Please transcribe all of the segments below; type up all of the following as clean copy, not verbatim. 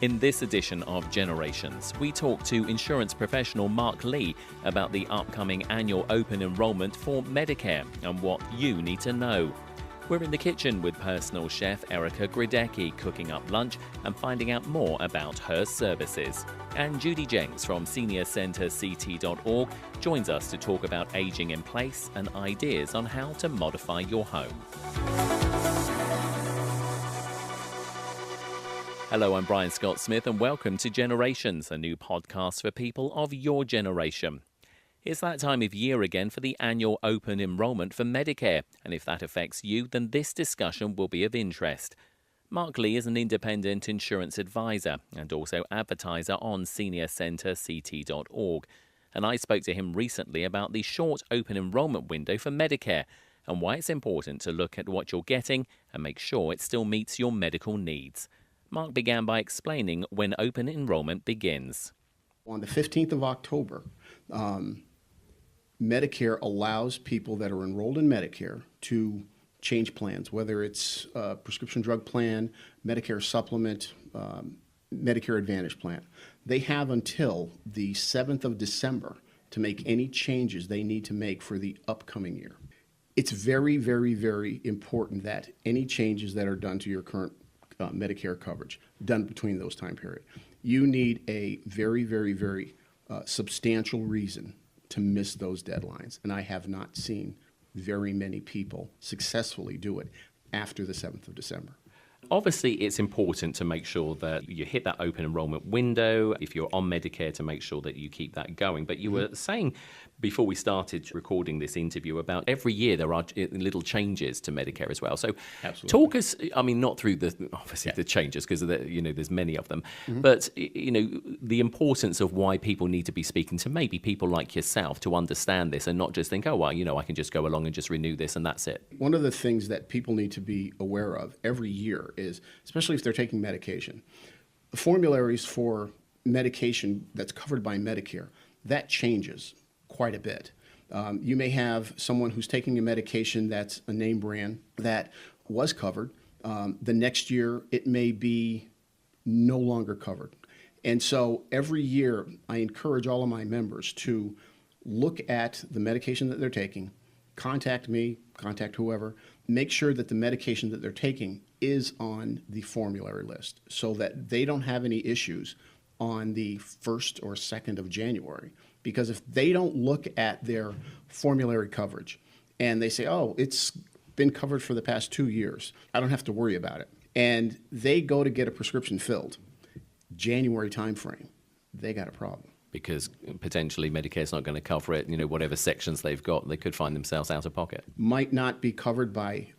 In this edition of Generations, we talk to insurance professional Mark Lee about the upcoming annual open enrollment for Medicare and what you need to know. We're in the kitchen with personal chef Erika cooking up lunch and finding out more about her services. And Judy Jencks from seniorcenterct.org joins us to talk about aging in place and ideas on how to modify your home. Hello, I'm Brian Scott Smith and welcome to Generations, a new podcast for people of your generation. It's that time of year again for the annual open enrollment for Medicare, and if that affects you, then this discussion will be of interest. Mark Lee is an independent insurance advisor and also advertiser on seniorcenterct.org, and I spoke to him recently about the short open enrollment window for Medicare and why it's important to look at what you're getting and make sure it still meets your medical needs. Mark began by explaining when open enrollment begins. On the 15th of October, Medicare allows people that are enrolled in Medicare to change plans, whether it's a prescription drug plan, Medicare supplement, Medicare Advantage plan. They have until the 7th of December to make any changes they need to make for the upcoming year. It's very, very, very important that any changes that are done to your current Medicare coverage done between those time period. You need a very, very, very substantial reason to miss those deadlines. And I have not seen very many people successfully do it after the 7th of December. Obviously, it's important to make sure that you hit that open enrollment window, if you're on Medicare, to make sure that you keep that going. But you were saying before we started recording this interview about every year there are little changes to Medicare as well. So Absolutely. Talk us, I mean, not through the changes because there's many of them, but the importance of why people need to be speaking to maybe people like yourself to understand this and not just think, I can just go along and just renew this and that's it. One of the things that people need to be aware of every year is, especially if they're taking medication, the formularies for medication that's covered by Medicare, that changes quite a bit. You may have someone who's taking a medication that's a name brand that was covered. The next year, it may be no longer covered. And so every year, I encourage all of my members to look at the medication that they're taking, contact me, contact whoever, make sure that the medication that they're taking is on the formulary list so that they don't have any issues on the 1st or 2nd of January. Because if they don't look at their formulary coverage and they say, it's been covered for the past 2 years, I don't have to worry about it. And they go to get a prescription filled, January timeframe, they got a problem. Because potentially Medicare's not going to cover it, whatever sections they've got, they could find themselves out of pocket. Might not be covered by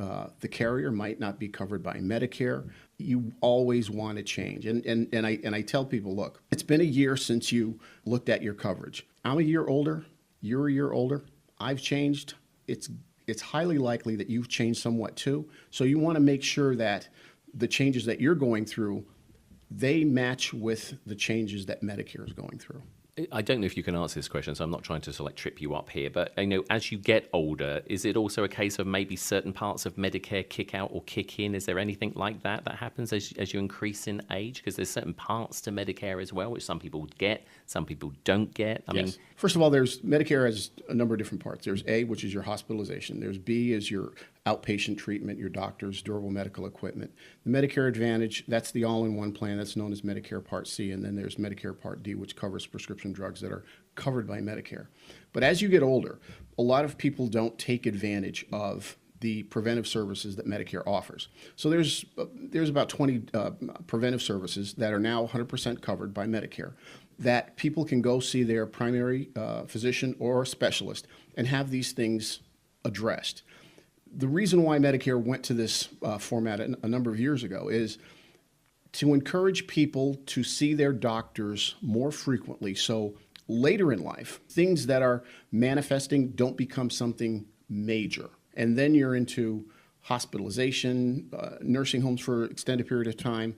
the carrier, might not be covered by Medicare. You always want to change. And I tell people, look, it's been a year since you looked at your coverage. I'm a year older, you're a year older, I've changed. It's highly likely that you've changed somewhat too. So you want to make sure that the changes that you're going through, they match with the changes that Medicare is going through. I don't know if you can answer this question, so I'm not trying to trip you up here, but as you get older, is it also a case of maybe certain parts of Medicare kick out or kick in? Is there anything like that happens as you increase in age? Because there's certain parts to Medicare as well, which some people get, some people don't get. I mean, first of all, Medicare has a number of different parts. There's A, which is your hospitalization. There's B, is your outpatient treatment, your doctors, durable medical equipment. The Medicare Advantage, that's the all-in-one plan. That's known as Medicare Part C. And then there's Medicare Part D, which covers prescription drugs that are covered by Medicare. But as you get older, a lot of people don't take advantage of the preventive services that Medicare offers. So there's about 20 preventive services that are now 100% covered by Medicare that people can go see their primary physician or specialist and have these things addressed. The reason why Medicare went to this format a number of years ago is to encourage people to see their doctors more frequently. So later in life, things that are manifesting don't become something major. And then you're into hospitalization, nursing homes for an extended period of time,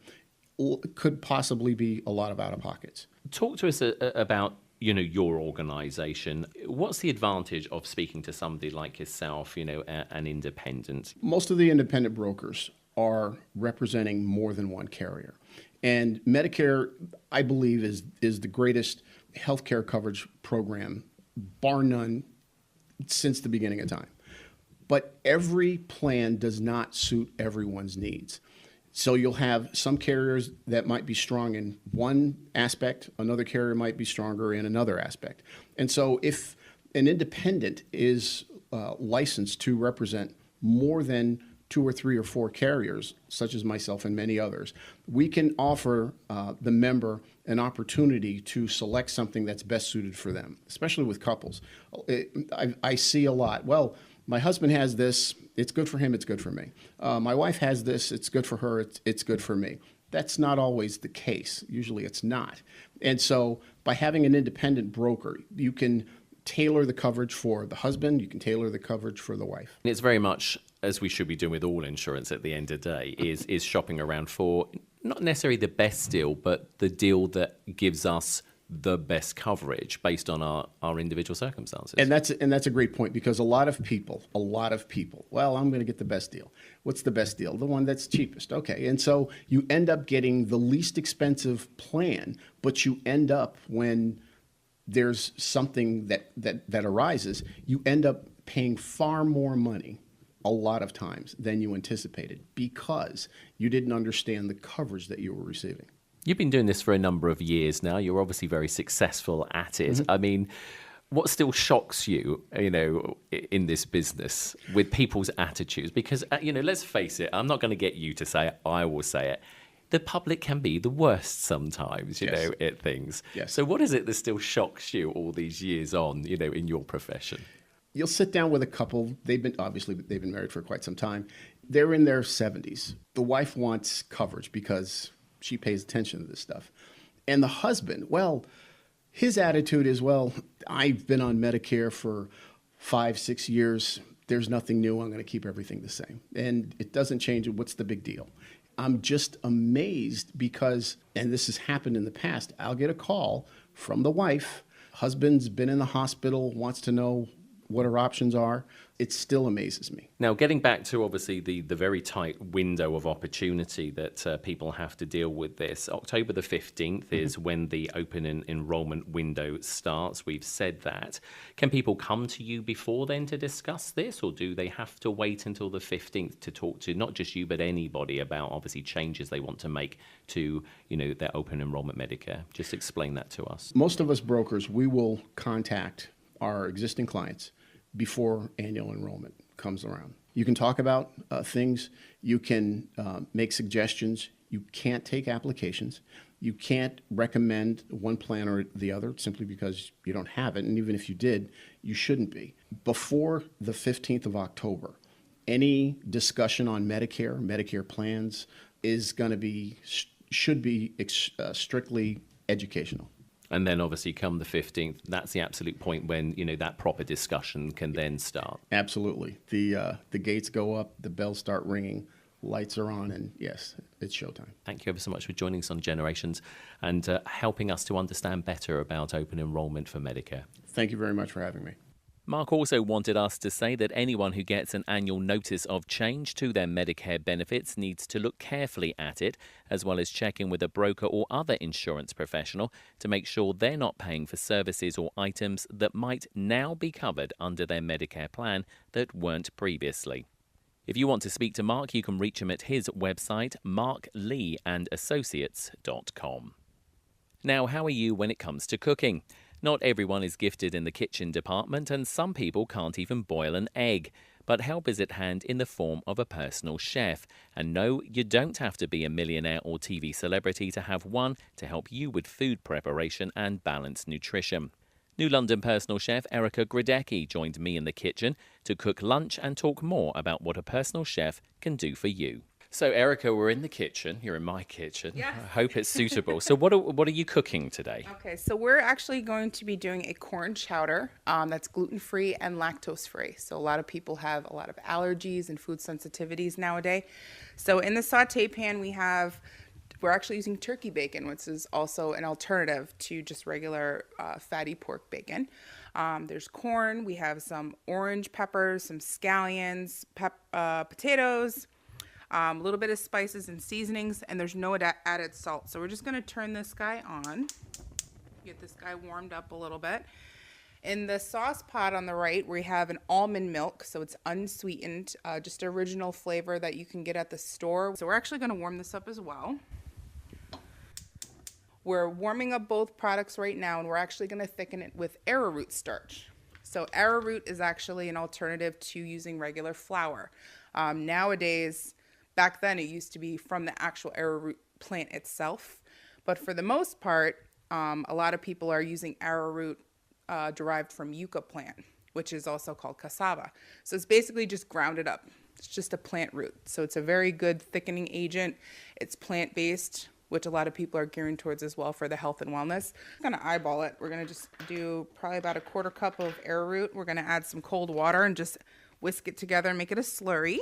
could possibly be a lot of out-of-pockets. Talk to us about your organization. What's the advantage of speaking to somebody like yourself, an independent? Most of the independent brokers are representing more than one carrier. And Medicare, I believe, is the greatest healthcare coverage program, bar none, since the beginning of time. But every plan does not suit everyone's needs. So you'll have some carriers that might be strong in one aspect, another carrier might be stronger in another aspect. And so if an independent is licensed to represent more than 2 or 3 or 4 carriers, such as myself and many others, we can offer the member an opportunity to select something that's best suited for them, especially with couples. I see a lot. Well, my husband has this, it's good for him, it's good for me. My wife has this, it's good for her, it's good for me. That's not always the case. Usually it's not. And so by having an independent broker, you can tailor the coverage for the husband, you can tailor the coverage for the wife. It's very much, as we should be doing with all insurance at the end of the day, is shopping around for not necessarily the best deal, but the deal that gives us the best coverage based on our individual circumstances. And that's a great point, because a lot of people, well, I'm going to get the best deal. What's the best deal? The one that's cheapest. Okay. And so you end up getting the least expensive plan, but you end up, when there's something that arises, you end up paying far more money a lot of times than you anticipated, because you didn't understand the coverage that you were receiving. You've been doing this for a number of years now. You're obviously very successful at it. I mean, what still shocks you, in this business with people's attitudes? Because, let's face it, I'm not going to get you to say it, I will say it. The public can be the worst sometimes, Yes. at things. Yes. So what is it that still shocks you all these years on, in your profession? You'll sit down with a couple. They've been married for quite some time. They're in their 70s. The wife wants coverage because she pays attention to this stuff. And the husband, well, his attitude is, well, I've been on Medicare for 5-6 years. There's nothing new. I'm going to keep everything the same. And it doesn't change. What's the big deal? I'm just amazed because, and this has happened in the past, I'll get a call from the wife. Husband's been in the hospital, wants to know what her options are. It still amazes me. Now, getting back to obviously the very tight window of opportunity that people have to deal with this, October the 15th is when the open enrollment window starts. We've said that. Can people come to you before then to discuss this, or do they have to wait until the 15th to talk to not just you but anybody about obviously changes they want to make to their open enrollment Medicare? Just explain that to us. Most of us brokers, we will contact our existing clients before annual enrollment comes around. You can talk about things. You can make suggestions. You can't take applications. You can't recommend one plan or the other simply because you don't have it. And even if you did, you shouldn't be. Before the 15th of October, any discussion on Medicare plans is going to should be strictly educational. And then obviously come the 15th, that's the absolute point when, that proper discussion can then start. Absolutely. The gates go up, the bells start ringing, lights are on, and yes, it's showtime. Thank you ever so much for joining us on Generations and helping us to understand better about open enrollment for Medicare. Thank you very much for having me. Mark also wanted us to say that anyone who gets an annual notice of change to their Medicare benefits needs to look carefully at it, as well as checking with a broker or other insurance professional to make sure they're not paying for services or items that might now be covered under their Medicare plan that weren't previously. If you want to speak to Mark, you can reach him at his website, markleeandassociates.com. Now, how are you when it comes to cooking? Not everyone is gifted in the kitchen department, and some people can't even boil an egg. But help is at hand in the form of a personal chef. And no, you don't have to be a millionaire or TV celebrity to have one to help you with food preparation and balanced nutrition. New London personal chef Erika joined me in the kitchen to cook lunch and talk more about what a personal chef can do for you. So, Erika, we're in the kitchen. You're in my kitchen. Yes. I hope it's suitable. So what are you cooking today? Okay, so we're actually going to be doing a corn chowder that's gluten-free and lactose-free. So a lot of people have a lot of allergies and food sensitivities nowadays. So in the saute pan, we're actually using turkey bacon, which is also an alternative to just regular fatty pork bacon. There's corn. We have some orange peppers, some scallions, potatoes. a little bit of spices and seasonings, and there's no added salt. So we're just going to turn this guy on, get this guy warmed up a little bit. In the sauce pot on the right, we have an almond milk, so it's unsweetened, just original flavor that you can get at the store. So we're actually going to warm this up as well. We're warming up both products right now, and we're actually going to thicken it with arrowroot starch. So arrowroot is actually an alternative to using regular flour. Nowadays, back then it used to be from the actual arrowroot plant itself, but for the most part, a lot of people are using arrowroot derived from yucca plant, which is also called cassava. So it's basically just grounded up. It's just a plant root. So it's a very good thickening agent. It's plant-based, which a lot of people are gearing towards as well for the health and wellness. I'm gonna eyeball it. We're gonna just do probably about a 1/4 cup of arrowroot. We're gonna add some cold water and just whisk it together and make it a slurry.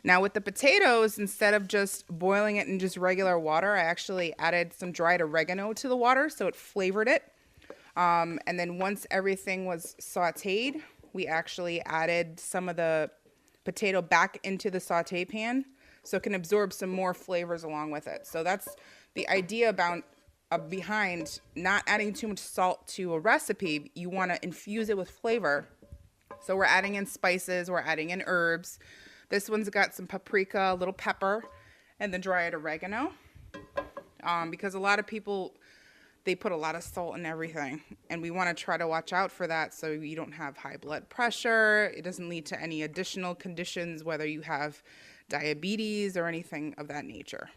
Now with the potatoes, instead of just boiling it in just regular water, I actually added some dried oregano to the water so it flavored it. And then once everything was sauteed, we actually added some of the potato back into the saute pan so it can absorb some more flavors along with it. So that's the idea behind not adding too much salt to a recipe. You want to infuse it with flavor. So we're adding in spices, we're adding in herbs. This one's got some paprika, a little pepper, and the dried oregano. Because a lot of people, they put a lot of salt in everything. And we want to try to watch out for that so you don't have high blood pressure. It doesn't lead to any additional conditions, whether you have diabetes or anything of that nature.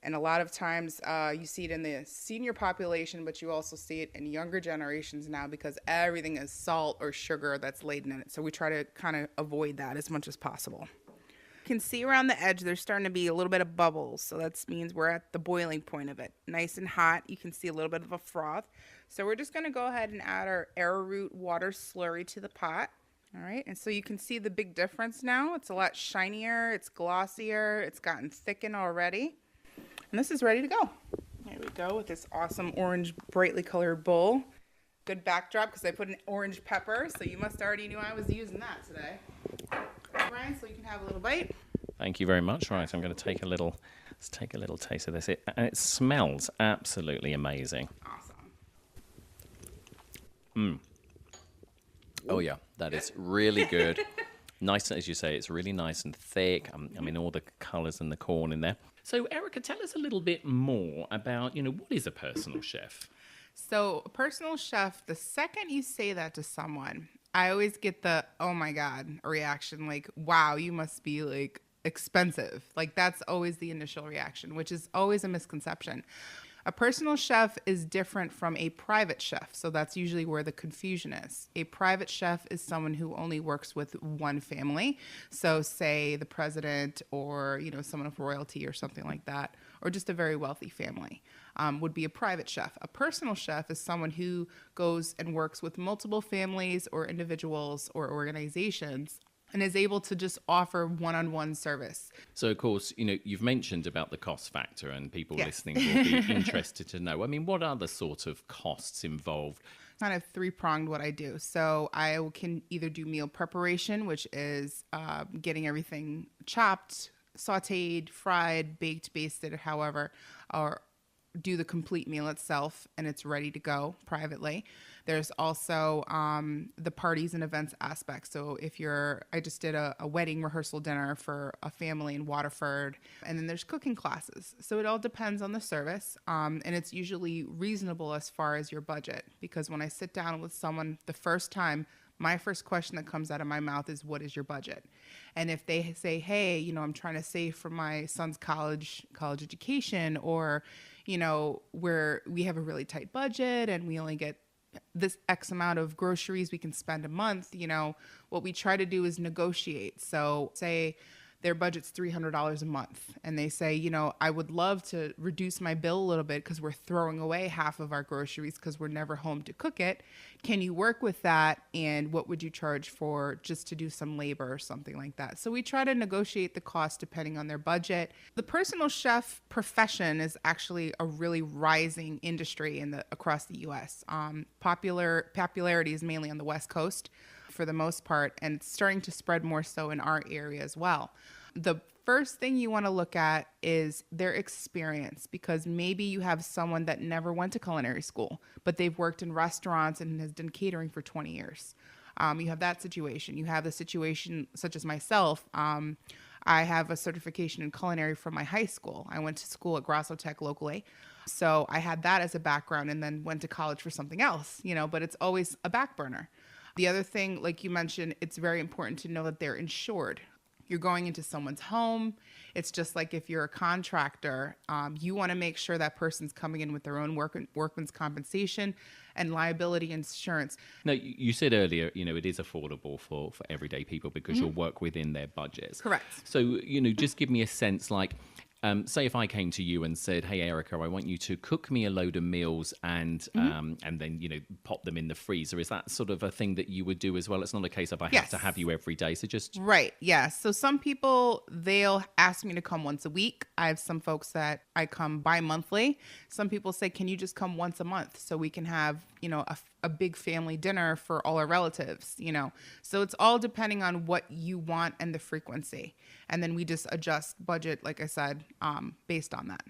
And a lot of times you see it in the senior population, but you also see it in younger generations now because everything is salt or sugar that's laden in it. So we try to kind of avoid that as much as possible. You can see around the edge there's starting to be a little bit of bubbles. So that means we're at the boiling point of it. Nice and hot. You can see a little bit of a froth. So we're just going to go ahead and add our arrowroot water slurry to the pot. All right, and so you can see the big difference now. It's a lot shinier, it's glossier, it's gotten thickened already. And this is ready to go. There we go with this awesome orange, brightly colored bowl. Good backdrop because I put an orange pepper, so you must already knew I was using that today. Brian, so you can have a little bite. Thank you very much. Right, I'm going to take a little taste of this. And it smells absolutely amazing. Awesome. Oh yeah, that is really good. Nice, as you say, it's really nice and thick. I mean, all the colours and the corn in there. So, Erika, tell us a little bit more about, what is a personal chef? So, a personal chef, the second you say that to someone, I always get the, oh my God, reaction. Like, wow, you must be like expensive. Like, that's always the initial reaction, which is always a misconception. A personal chef is different from a private chef, so that's usually where the confusion is. A private chef is someone who only works with one family, so say the president or someone of royalty or something like that, or just a very wealthy family would be a private chef. A personal chef is someone who goes and works with multiple families or individuals or organizations and is able to just offer one-on-one service. So, of course, you've mentioned about the cost factor, and people listening will be interested to know. I mean, what are the sort of costs involved? Kind of three-pronged what I do. So I can either do meal preparation, which is getting everything chopped, sautéed, fried, baked, basted, however, or do the complete meal itself and it's ready to go privately. There's also the parties and events aspect. So I just did a wedding rehearsal dinner for a family in Waterford, and then there's cooking classes. So it all depends on the service, and it's usually reasonable as far as your budget, because when I sit down with someone the first time, my first question that comes out of my mouth is, what is your budget? And if they say, hey, I'm trying to save for my son's college education, or, where we have a really tight budget and we only get this X amount of groceries we can spend a month, what we try to do is negotiate. So say their budget's $300 a month. And they say, I would love to reduce my bill a little bit because we're throwing away half of our groceries because we're never home to cook it. Can you work with that? And what would you charge for just to do some labor or something like that? So we try to negotiate the cost depending on their budget. The personal chef profession is actually a really rising industry across the U.S. Popularity is mainly on the West Coast for the most part, and it's starting to spread more so in our area as well. The first thing you want to look at is their experience, because maybe you have someone that never went to culinary school, but they've worked in restaurants and has done catering for 20 years. You have that situation. You have the situation such as myself. I have a certification in culinary from my high school. I went to school at Grasso Tech locally. So I had that as a background and then went to college for something else, but it's always a back burner. The other thing, like you mentioned, it's very important to know that they're insured. You're going into someone's home. It's just like if you're a contractor, you want to make sure that person's coming in with their own workman's compensation and liability insurance. Now, you said earlier, it is affordable for everyday people because you'll work within their budgets. Correct. So, just give me a sense, like, say if I came to you and said, "Hey, Erika, I want you to cook me a load of meals and then pop them in the freezer." Is that sort of a thing that you would do as well? It's not a case of I have to have you every day. So just right, yeah. So some people, they'll ask me to come once a week. I have some folks that I come bi-monthly. Some people say, "Can you just come once a month so we can have a big family dinner for all our relatives?" So it's all depending on what you want and the frequency. And then we just adjust budget, like I said, based on that.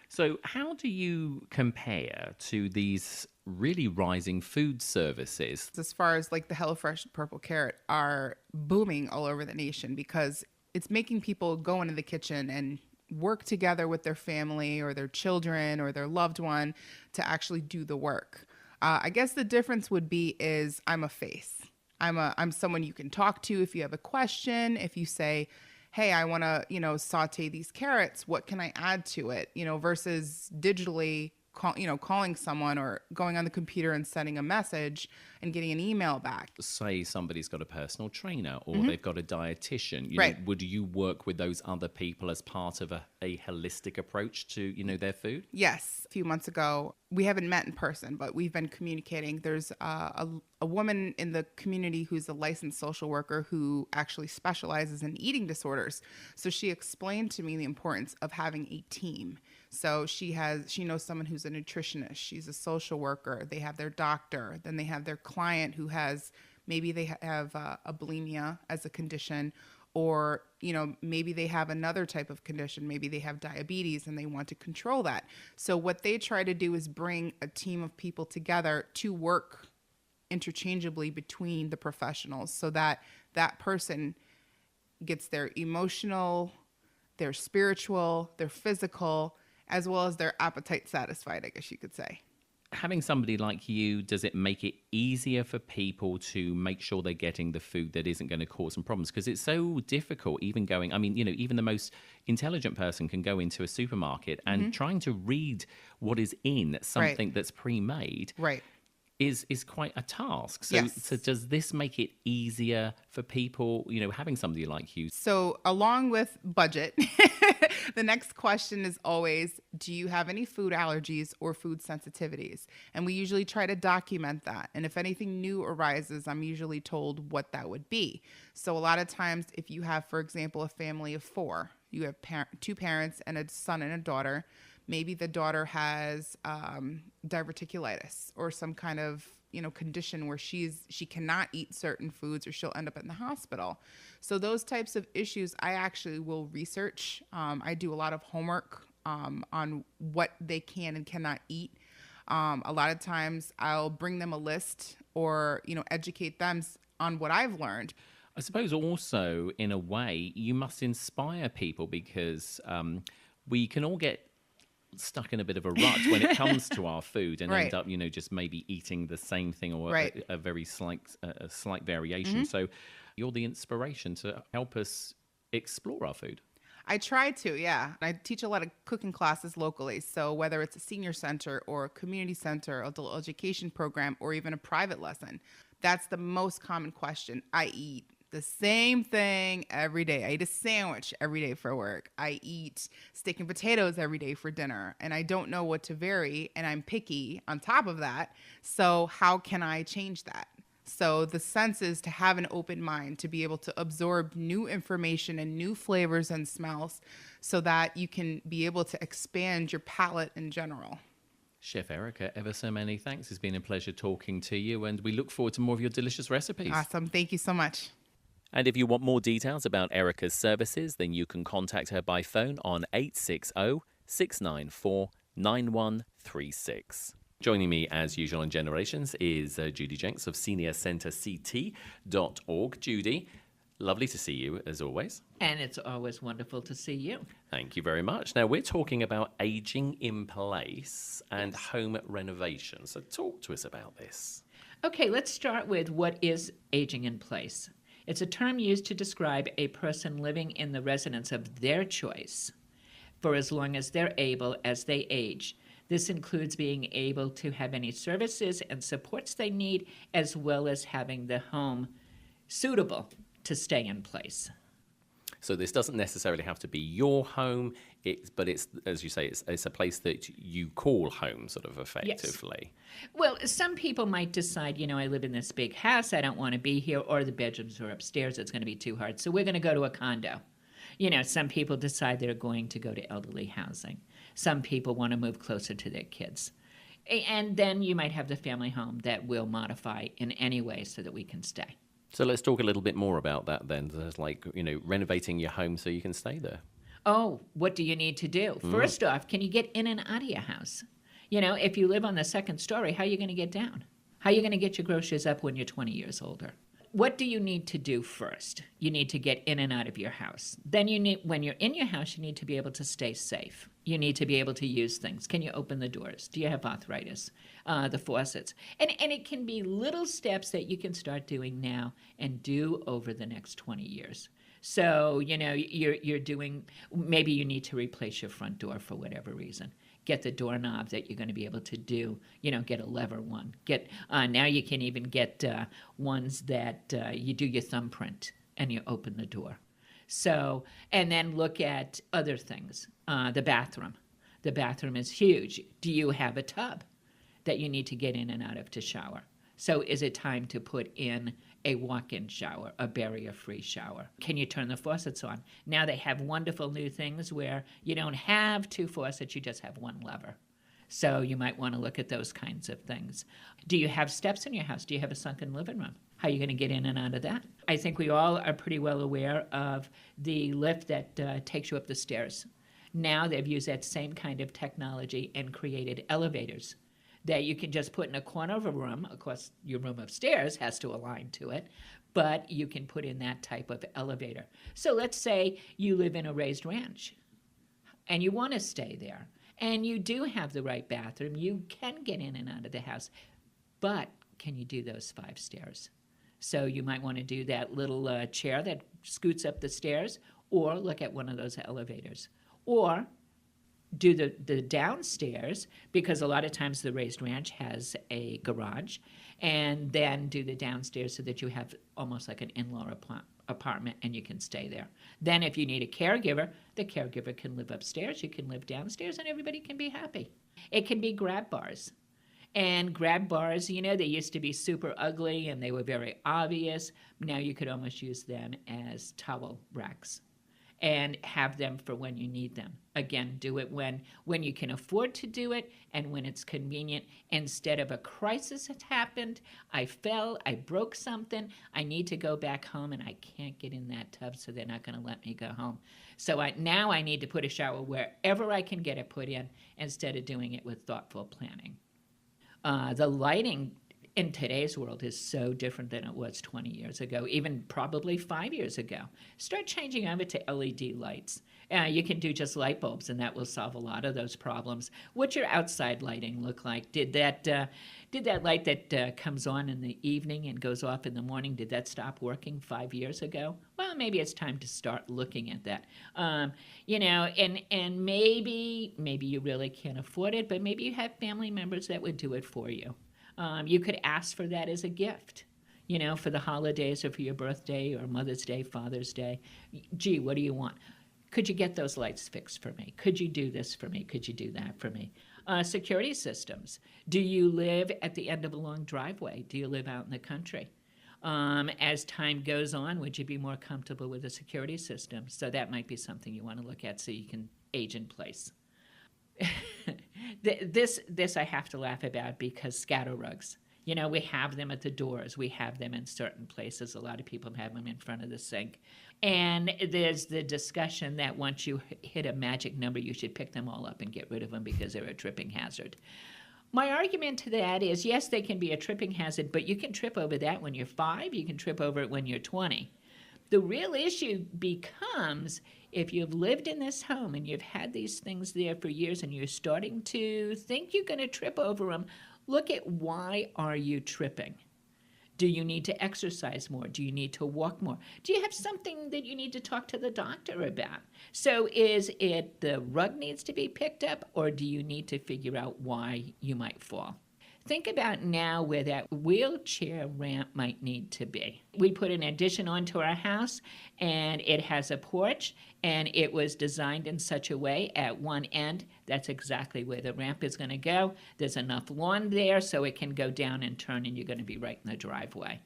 So how do you compare to these really rising food services? As far as like the HelloFresh and Purple Carrot are booming all over the nation because it's making people go into the kitchen and work together with their family or their children or their loved one to actually do the work. I guess the difference would be is I'm a face. I'm someone you can talk to if you have a question. If you say, "Hey, I want to, saute these carrots. What can I add to it?" Versus digitally, calling someone or going on the computer and sending a message and getting an email back. Say somebody's got a personal trainer or they've got a dietitian. Right. Would you work with those other people as part of a holistic approach to, their food? Yes. A few months ago, we haven't met in person, but we've been communicating. There's a woman in the community who's a licensed social worker who actually specializes in eating disorders. So she explained to me the importance of having a team. So she knows someone who's a nutritionist. She's a social worker. They have their doctor. Then they have their client who maybe they have a bulimia as a condition, or, maybe they have another type of condition. Maybe they have diabetes and they want to control that. So what they try to do is bring a team of people together to work interchangeably between the professionals so that that person gets their emotional, their spiritual, their physical, as well as their appetite satisfied, I guess you could say. Having somebody like you, does it make it easier for people to make sure they're getting the food that isn't going to cause them problems? Because it's so difficult, even the most intelligent person can go into a supermarket and trying to read what is in something that's pre-made. Right. Is quite a task. So, Yes. So does this make it easier for people, having somebody like you? So along with budget, the next question is always, do you have any food allergies or food sensitivities? And we usually try to document that. And if anything new arises, I'm usually told what that would be. So a lot of times if you have, for example, a family of 4, you have two parents and a son and a daughter. Maybe the daughter has diverticulitis or some kind of condition where she cannot eat certain foods or she'll end up in the hospital. So those types of issues I actually will research. I do a lot of homework on what they can and cannot eat. A lot of times I'll bring them a list or educate them on what I've learned. I suppose also, in a way, you must inspire people because we can all get stuck in a bit of a rut when it comes to our food and Right. end up, just maybe eating the same thing or Right. a very slight variation. So you're the inspiration to help us explore our food. I try to, yeah. I teach a lot of cooking classes locally. So whether it's a senior center or a community center, adult education program, or even a private lesson, that's the most common question. I eat the same thing every day. I eat a sandwich every day for work. I eat steak and potatoes every day for dinner, and I don't know what to vary, and I'm picky on top of that. So how can I change that? So the sense is to have an open mind, to be able to absorb new information and new flavors and smells so that you can be able to expand your palate in general. Chef Erika, ever so many thanks. It's been a pleasure talking to you, and we look forward to more of your delicious recipes. Awesome. Thank you so much. And if you want more details about Erika's services, then you can contact her by phone on 860-694-9136. Joining me as usual on Generations is Judy Jencks of seniorcenterct.org. Judy, lovely to see you as always. And it's always wonderful to see you. Thank you very much. Now, we're talking about aging in place and home renovations. So talk to us about this. Okay, let's start with what is aging in place. It's a term used to describe a person living in the residence of their choice for as long as they're able as they age. This includes being able to have any services and supports they need, as well as having the home suitable to stay in place. So this doesn't necessarily have to be your home, but it's, as you say, it's a place that you call home, sort of effectively. Yes. Well, some people might decide, I live in this big house, I don't want to be here, or the bedrooms are upstairs, it's going to be too hard, so we're going to go to a condo. Some people decide they're going to go to elderly housing. Some people want to move closer to their kids. And then you might have the family home that will modify in any way so that we can stay. So let's talk a little bit more about that then. There's renovating your home so you can stay there. Oh, what do you need to do? First off, can you get in and out of your house? If you live on the second story, how are you going to get down? How are you going to get your groceries up when you're 20 years older? What do you need to do first? You need to get in and out of your house. Then when you're in your house, you need to be able to stay safe. You need to be able to use things. Can you open the doors? Do you have arthritis? The faucets. And it can be little steps that you can start doing now and do over the next 20 years. So, you're doing, maybe you need to replace your front door for whatever reason. Get the doorknob that you're going to be able to do, get a lever one. Now you can even get ones that you do your thumbprint and you open the door. So, and then look at other things. The bathroom. The bathroom is huge. Do you have a tub that you need to get in and out of to shower? So is it time to put in a walk-in shower, a barrier-free shower? Can you turn the faucets on? Now they have wonderful new things where you don't have two faucets, you just have one lever. So you might want to look at those kinds of things. Do you have steps in your house? Do you have a sunken living room? How are you going to get in and out of that? I think we all are pretty well aware of the lift that takes you up the stairs. Now they've used that same kind of technology and created elevators that you can just put in a corner of a room. Of course, your room upstairs has to align to it, but you can put in that type of elevator. So let's say you live in a raised ranch and you want to stay there, and you do have the right bathroom. You can get in and out of the house, but can you do those 5 stairs? So you might want to do that little chair that scoots up the stairs, or look at one of those elevators. Or do the downstairs, because a lot of times the raised ranch has a garage, and then do the downstairs so that you have almost like an in-law apartment and you can stay there. Then if you need a caregiver, the caregiver can live upstairs, you can live downstairs, and everybody can be happy. It can be grab bars. And grab bars, they used to be super ugly and they were very obvious. Now you could almost use them as towel racks and have them for when you need them. Again, do it when you can afford to do it and when it's convenient. Instead of a crisis has happened, I fell, I broke something, I need to go back home and I can't get in that tub, so they're not going to let me go home. So now I need to put a shower wherever I can get it put in instead of doing it with thoughtful planning. The lighting in today's world is so different than it was 20 years ago, even probably 5 years ago. Start changing over to LED lights. You can do just light bulbs, and that will solve a lot of those problems. What's your outside lighting look like? Did that light that comes on in the evening and goes off in the morning, did that stop working 5 years ago? Well, maybe it's time to start looking at that. And maybe you really can't afford it, but maybe you have family members that would do it for you. You could ask for that as a gift. for the holidays or for your birthday or Mother's Day, Father's Day. Gee, what do you want? Could you get those lights fixed for me? Could you do this for me? Could you do that for me? Security systems. Do you live at the end of a long driveway? Do you live out in the country? As time goes on, would you be more comfortable with the security system? So that might be something you want to look at so you can age in place. This I have to laugh about because scatter rugs. We have them at the doors. We have them in certain places. A lot of people have them in front of the sink. And there's the discussion that once you hit a magic number, you should pick them all up and get rid of them because they're a tripping hazard. My argument to that is, yes, they can be a tripping hazard, but you can trip over that when you're 5. You can trip over it when you're 20. The real issue becomes if you've lived in this home and you've had these things there for years and you're starting to think you're going to trip over them, look at why are you tripping? Do you need to exercise more? Do you need to walk more? Do you have something that you need to talk to the doctor about? So is it the rug needs to be picked up, or do you need to figure out why you might fall? Think about now where that wheelchair ramp might need to be. We put an addition onto our house, and it has a porch, and it was designed in such a way at one end, that's exactly where the ramp is going to go. There's enough lawn there so it can go down and turn, and you're going to be right in the driveway.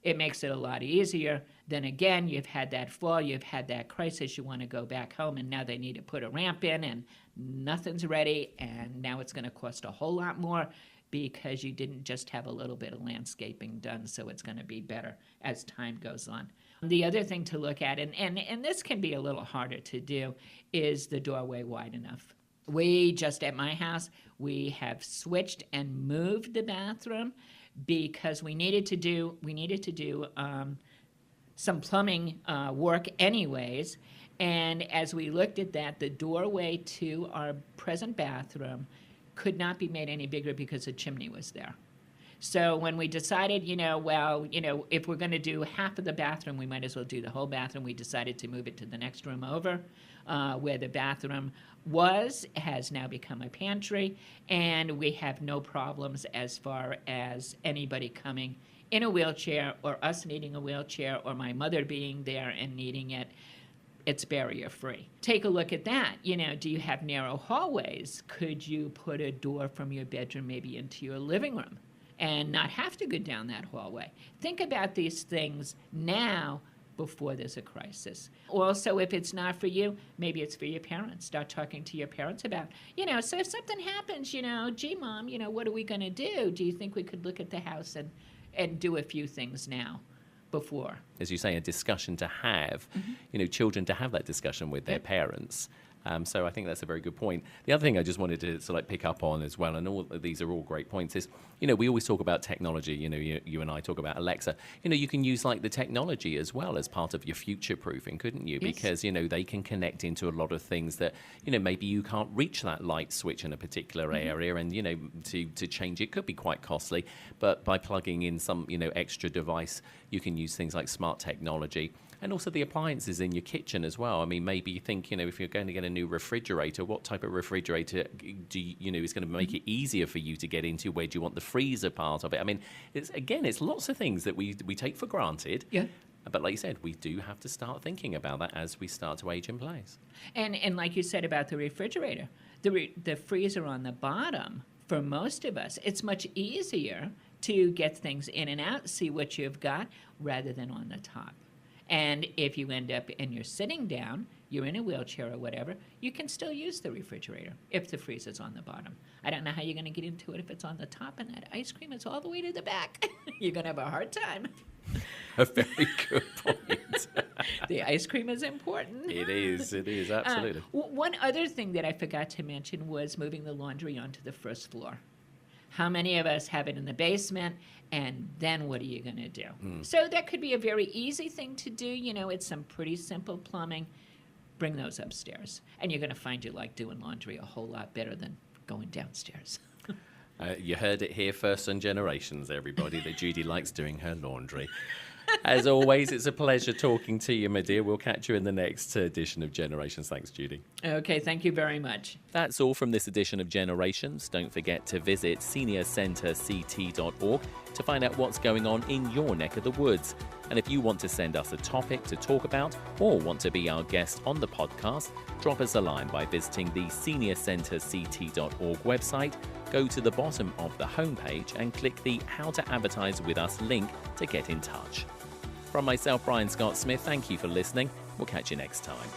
It makes it a lot easier. Then again, you've had that fall, you've had that crisis, you want to go back home, and now they need to put a ramp in, and nothing's ready, and now it's going to cost a whole lot more because you didn't just have a little bit of landscaping done, so it's going to be better as time goes on. The other thing to look at, and this can be a little harder to do, is the doorway wide enough. We just at my house, we have switched and moved the bathroom because we needed to do some plumbing work anyways. And as we looked at that, the doorway to our present bathroom could not be made any bigger because the chimney was there. So when we decided, if we're going to do half of the bathroom, we might as well do the whole bathroom. We decided to move it to the next room over, where the bathroom has now become a pantry, and we have no problems as far as anybody coming in a wheelchair or us needing a wheelchair or my mother being there and needing it. It's barrier-free. Take a look at that. Do you have narrow hallways? Could you put a door from your bedroom maybe into your living room and not have to go down that hallway? Think about these things now before there's a crisis. Also, if it's not for you, maybe it's for your parents. Start talking to your parents about, so if something happens, gee, Mom, what are we going to do? Do you think we could look at the house and do a few things now? Before. As you say, a discussion to have, children to have that discussion with their parents. So I think that's a very good point. The other thing I just wanted to pick up on as well, and all these are all great points, is, we always talk about technology. You and I talk about Alexa. You can use the technology as well as part of your future proofing, couldn't you? Yes. Because, they can connect into a lot of things that, maybe you can't reach that light switch in a particular area, and, to change it could be quite costly. But by plugging in some, extra device, you can use things like smart technology. And also the appliances in your kitchen as well. I mean, maybe you think, if you're going to get a new refrigerator, what type of refrigerator is going to make it easier for you to get into? Where do you want the freezer part of it? I mean, it's lots of things that we take for granted. Yeah. But like you said, we do have to start thinking about that as we start to age in place. And like you said about the refrigerator, the freezer on the bottom, for most of us, it's much easier to get things in and out, see what you've got, rather than on the top. And if you end up and you're sitting down, you're in a wheelchair or whatever, you can still use the refrigerator if the freezer's on the bottom. I don't know how you're going to get into it if it's on the top and that ice cream is all the way to the back. You're going to have a hard time. A very good point. The ice cream is important. It is, absolutely. One other thing that I forgot to mention was moving the laundry onto the first floor. How many of us have it in the basement, and then what are you going to do? So that could be a very easy thing to do. It's some pretty simple plumbing. Bring those upstairs, and you're going to find you like doing laundry a whole lot better than going downstairs. You heard it here first on Generations, everybody, that Judy likes doing her laundry. As always, it's a pleasure talking to you, my dear. We'll catch you in the next edition of Generations. Thanks, Judy. Okay, thank you very much. That's all from this edition of Generations. Don't forget to visit seniorcenterct.org to find out what's going on in your neck of the woods. And if you want to send us a topic to talk about or want to be our guest on the podcast, drop us a line by visiting the seniorcenterct.org website. Go to the bottom of the homepage and click the How to Advertise with Us link to get in touch. From myself, Brian Scott Smith, thank you for listening. We'll catch you next time.